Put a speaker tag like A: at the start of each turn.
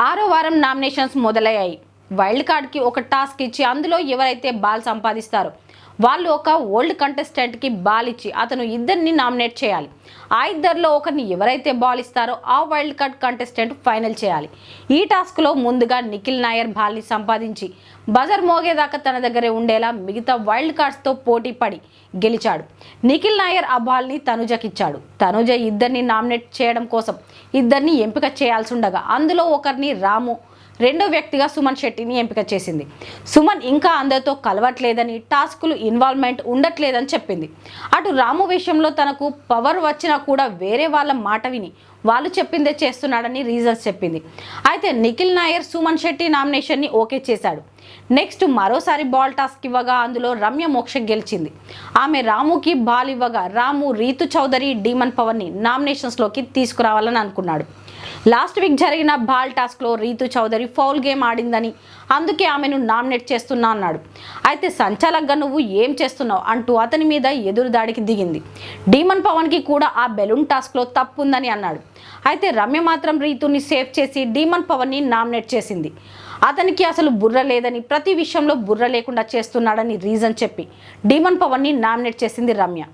A: ఆరో వారం నామినేషన్స్ మొదలయ్యాయి. వైల్డ్ కార్డ్కి ఒక టాస్క్ ఇచ్చి అందులో ఎవరైతే బాల్ సంపాదిస్తారో వాళ్ళు ఒక ఓల్డ్ కంటెస్టెంట్కి బాల్ ఇచ్చి అతను ఇద్దరిని నామినేట్ చేయాలి. ఆ ఇద్దరిలో ఒకరిని ఎవరైతే బాల్ ఇస్తారో ఆ వైల్డ్ కార్డ్ కంటెస్టెంట్ ఫైనల్ చేయాలి. ఈ టాస్క్లో ముందుగా నిఖిల్ నాయర్ బాల్ని సంపాదించి బజర్ మోగేదాకా తన దగ్గరే ఉండేలా మిగతా వైల్డ్ కార్డ్స్తో పోటీ పడి గెలిచాడు. నిఖిల్ నాయర్ ఆ బాల్ని తనుజకిచ్చాడు. తనుజ ఇద్దరిని నామినేట్ చేయడం కోసం ఇద్దరిని ఎంపిక చేయాల్సి ఉండగా అందులో ఒకరిని రాము, రెండో వ్యక్తిగా సుమన్ శెట్టిని ఎంపిక చేసింది. సుమన్ ఇంకా అందరితో కలవట్లేదని, టాస్కులు ఇన్వాల్వ్మెంట్ ఉండట్లేదని చెప్పింది. అటు రాము విషయంలో తనకు పవర్ వచ్చినా కూడా వేరే వాళ్ళ మాట విని వాళ్ళు చెప్పిందే చేస్తున్నాడని రీజన్స్ చెప్పింది. అయితే నిఖిల్ నాయర్ సుమన్ శెట్టి నామినేషన్ని ఓకే చేశాడు. నెక్స్ట్ మరోసారి బాల్ టాస్క్ ఇవ్వగా అందులో రమ్య మోక్ష గెలిచింది. ఆమె రాముకి బాల్ ఇవ్వగా రాము రీతు చౌదరి, డీమన్ పవన్ని నామినేషన్స్లోకి తీసుకురావాలని అనుకున్నాడు. లాస్ట్ వీక్ జరిగిన బాల్ టాస్క్లో రీతు చౌదరి ఫౌల్ గేమ్ ఆడిందని, అందుకే ఆమెను నామినేట్ చేస్తున్నా అన్నాడు. అయితే సంచాలక్గా నువ్వు ఏం చేస్తున్నావు అంటూ అతని మీద ఎదురు దాడికి దిగింది. డీమన్ పవన్కి కూడా ఆ బెలూన్ టాస్క్లో తప్పు ఉందని అన్నాడు. అయితే రమ్య మాత్రం రీతుని సేవ్ చేసి డీమన్ పవన్ని నామినేట్ చేసింది. అతనికి అసలు బుర్ర లేదని, ప్రతి విషయంలో బుర్ర లేకుండా చేస్తున్నాడని రీజన్ చెప్పి డీమన్ పవన్ని నామినేట్ చేసింది రమ్య.